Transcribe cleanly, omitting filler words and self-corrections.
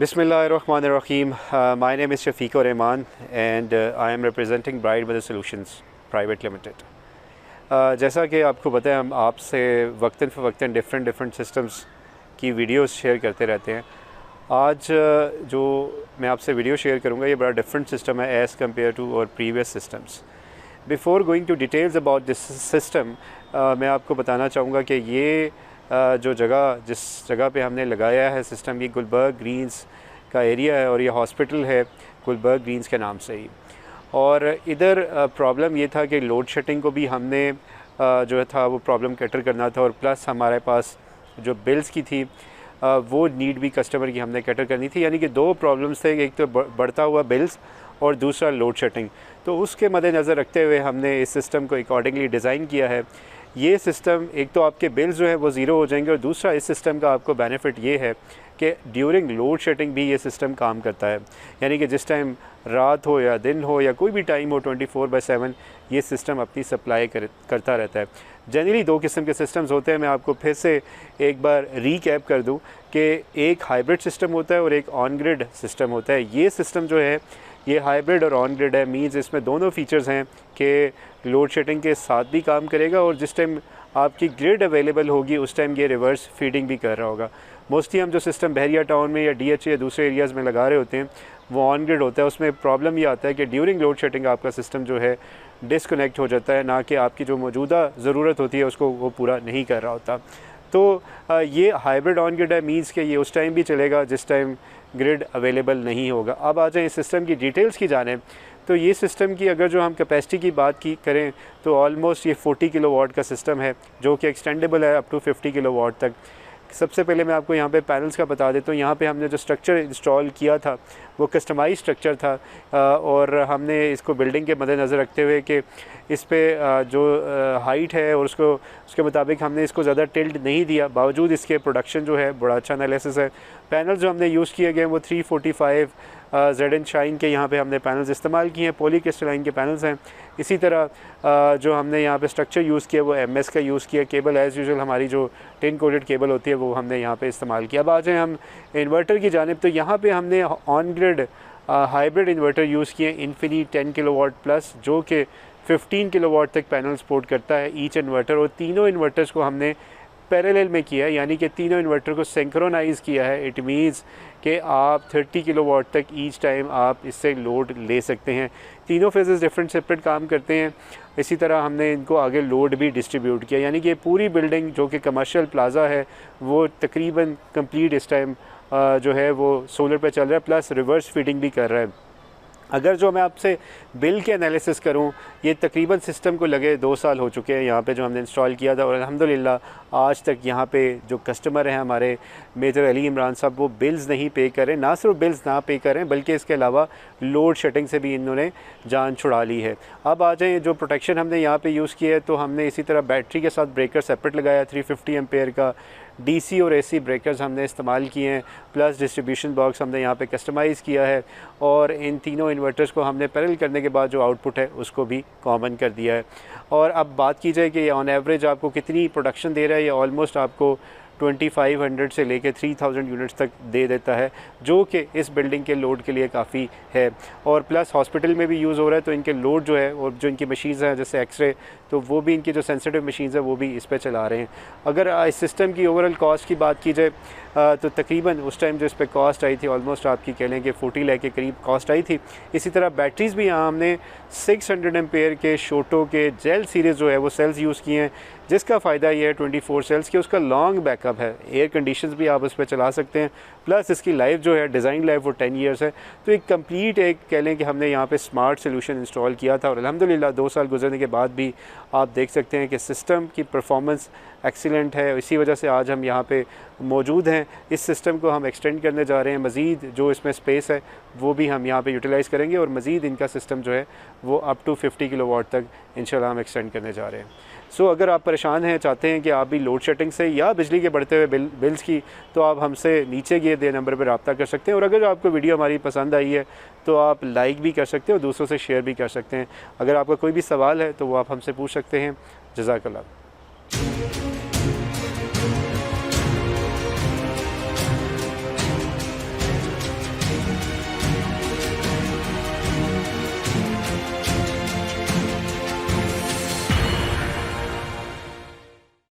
Bismillahirrahmanirrahim. My name is Shafiqur Rahman and I am representing Bright Weather Solutions Private Limited. जैसा कि आपको पता है, हम आपसे वक्तन फ़वक्तन डिफरेंट सिस्टम्स की वीडियोस शेयर करते रहते हैं। आज जो मैं आपसे वीडियो शेयर करूंगा ये बड़ा डिफरेंट सिस्टम है एज़ कम्पेयर टू और previous systems. Before going to details about this system, मैं आपको बताना चाहूँगा कि ये जो जिस जगह पे हमने लगाया है सिस्टम, ये गुलबर्ग ग्रीन्स का एरिया है और ये हॉस्पिटल है गुलबर्ग ग्रीन्स के नाम से ही। और इधर प्रॉब्लम ये था कि लोड शेडिंग को भी हमने जो था वो प्रॉब्लम कैटर करना था, और प्लस हमारे पास जो बिल्स की थी वो नीड भी कस्टमर की हमने कैटर करनी थी। यानी कि दो प्रॉब्लम्स थे, एक तो बढ़ता हुआ बिल्स और दूसरा लोड शेडिंग। तो उसके मद्देनज़र रखते हुए हमने इस सिस्टम को अकॉर्डिंगली डिज़ाइन किया है। ये सिस्टम, एक तो आपके बिल्स जो है वो ज़ीरो हो जाएंगे, और दूसरा इस सिस्टम का आपको बेनिफिट ये है कि ड्यूरिंग लोड शेडिंग भी ये सिस्टम काम करता है। यानी कि जिस टाइम रात हो या दिन हो या कोई भी टाइम हो, 24/7 ये सिस्टम अपनी सप्लाई करता रहता है। जनरली दो किस्म के सिस्टम्स होते हैं। मैं आपको फिर से एक बार रीकैप कर दूं कि एक हाइब्रिड सिस्टम होता है और एक ऑन ग्रिड सिस्टम होता है। ये सिस्टम जो है ये हाइब्रिड और ऑन ग्रिड है, मींस इसमें दोनों फीचर्स हैं कि लोड शेडिंग के साथ भी काम करेगा और जिस टाइम आपकी ग्रिड अवेलेबल होगी उस टाइम ये रिवर्स फीडिंग भी कर रहा होगा। मोस्टली हम जो सिस्टम बहरिया टाउन में या DH या दूसरे एरियाज़ में लगा रहे होते हैं वो ऑन ग्रिड होता है। उसमें प्रॉब्लम ये आता है कि ड्यूरिंग लोड शेडिंग आपका सिस्टम जो है डिसकनेक्ट हो जाता है, ना कि आपकी जो मौजूदा ज़रूरत होती है उसको वो पूरा नहीं कर रहा होता। तो ये हाइब्रिड ऑन ग्रिड है, मीन्स कि ये उस टाइम भी चलेगा जिस टाइम ग्रिड अवेलेबल नहीं होगा। अब आ जाए इस सिस्टम की डिटेल्स की जानिब। तो ये सिस्टम की अगर जो हम कैपेसिटी की बात करें तो ऑलमोस्ट ये 40 किलोवाट का सिस्टम है, जो कि एक्सटेंडेबल है अप टू 50 किलोवाट तक। सबसे पहले मैं आपको यहाँ पे पैनल्स का बता देता हूँ। यहाँ पे हमने जो स्ट्रक्चर इंस्टॉल किया था वो कस्टमाइज स्ट्रक्चर था, और हमने इसको बिल्डिंग के मद्देनज़र रखते हुए कि इस पे जो हाइट है और उसके मुताबिक हमने इसको ज़्यादा टिल्ट नहीं दिया। बावजूद इसके प्रोडक्शन जो है बड़ा अच्छा एनालिसिस है। पैनल जो हमने यूज़ किए गए वो 345 जेड शाइन के यहाँ पे हमने पैनल्स इस्तेमाल किए हैं, पॉली क्रिस्टलाइन के पैनल्स हैं। इसी तरह जो हमने यहाँ पे स्ट्रक्चर यूज़ किया वो MS का यूज़ किया। केबल एज़ यूजुअल हमारी जो टिन कोटेड केबल होती है वो हमने यहाँ पे इस्तेमाल किया। अब आ जाए हम इन्वर्टर की जानिब। तो यहाँ पे हमने on grid hybrid inverter use किए, इन्फिनी 10 किलोवाट प्लस, जो कि 15 किलोवाट तक पैनल सपोर्ट करता है ईच इन्वर्टर। और तीनों इन्वर्टर्स को हमने पैरेलल में किया है, यानी कि तीनों इन्वर्टर को सिंक्रोनाइज़ किया है। इट मीन्स कि आप 30 किलोवाट तक ईच टाइम आप इससे लोड ले सकते हैं। तीनों फेजेस डिफरेंट सेपरेट काम करते हैं। इसी तरह हमने इनको आगे लोड भी डिस्ट्रीब्यूट किया, यानी कि पूरी बिल्डिंग जो कि कमर्शियल प्लाजा है वो तकरीबन कंप्लीट इस टाइम जो है वो सोलर पे चल रहा है, प्लस रिवर्स फीडिंग भी कर रहा है। अगर जो मैं आपसे बिल के एनालिसिस करूं, ये तकरीबन सिस्टम को लगे 2 साल हो चुके हैं यहाँ पे जो हमने इंस्टॉल किया था, और अल्हम्दुलिल्लाह आज तक यहाँ पे जो कस्टमर हैं हमारे मेजर अली इमरान साहब, वो बिल्स नहीं पे करें। ना सिर्फ बिल्स ना पे करें बल्कि इसके अलावा लोड शेडिंग से भी इन्होंने जान छुड़ा ली है। अब आ जाए जो प्रोटेक्शन हमने यहाँ पर यूज़ किया है, तो हमने इसी तरह बैटरी के साथ ब्रेकर सेपरेट लगाया, 350 एम्पेयर का। DC और AC ब्रेकर्स हमने इस्तेमाल किए हैं, प्लस डिस्ट्रीब्यूशन बॉक्स हमने यहाँ पे कस्टमाइज़ किया है, और इन तीनों इन्वर्टर्स को हमने पैरेलल करने के बाद जो आउटपुट है उसको भी कॉमन कर दिया है। और अब बात की जाए कि ये ऑन एवरेज आपको कितनी प्रोडक्शन दे रहा है, ये ऑलमोस्ट आपको 2500 से लेके 3000 यूनिट्स तक दे देता है, जो कि इस बिल्डिंग के लोड के लिए काफ़ी है। और प्लस हॉस्पिटल में भी यूज़ हो रहा है, तो इनके लोड जो है और जो इनकी मशीन्स हैं जैसे एक्सरे, तो वो भी इनकी जो सेंसिटिव मशीन्स हैं वो भी इस पर चला रहे हैं। अगर इस सिस्टम की ओवरऑल कॉस्ट की बात की जाए तो तकरीबन उस टाइम जो इस पर कॉस्ट आई थी ऑलमोस्ट आपकी कह लें कि 40 लाख के करीब कॉस्ट आई थी। इसी तरह बैटरीज़ भी यहाँ हमने 600 एम्पेयर के शोटो के जेल सीरीज़ जो है वो सेल्स यूज़ किए हैं, जिसका फ़ायदा ये है 24 सेल्स की उसका लॉन्ग बैकअप है, एयर कंडीशंस भी आप उस पर चला सकते हैं, प्लस इसकी लाइफ जो है डिज़ाइन लाइफ वो 10 ईयर्स है। तो एक कंप्लीट एक कह लें कि हमने यहाँ पे स्मार्ट सोल्यूशन इंस्टॉल किया था, और अल्हम्दुलिल्लाह 2 साल गुजरने के बाद भी आप देख सकते हैं कि सिस्टम की परफॉर्मेंस एक्सीलेंट है। इसी वजह से आज हम यहाँ पे मौजूद हैं। इस सिस्टम को हम एक्सटेंड करने जा रहे हैं, मज़ीद जो इसमें स्पेस है वो भी हम यहाँ पे यूटिलाइज़ करेंगे, और मज़ीद इनका सिस्टम जो है वो अप टू 50 किलोवाट तक इंशाल्लाह हम एक्सटेंड करने जा रहे हैं। सो अगर आप परेशान हैं, चाहते हैं कि आप भी लोड शेडिंग से या बिजली के बढ़ते हुए बिल्स की, तो आप हमसे नीचे दिए गए नंबर पर रब्ता कर सकते हैं। और अगर आपको वीडियो हमारी पसंद आई है तो आप लाइक भी कर सकते हैं और दूसरों से शेयर भी कर सकते हैं। अगर आपका कोई भी सवाल है तो वो आप हमसे पूछ सकते हैं। जज़ाकल्लाह।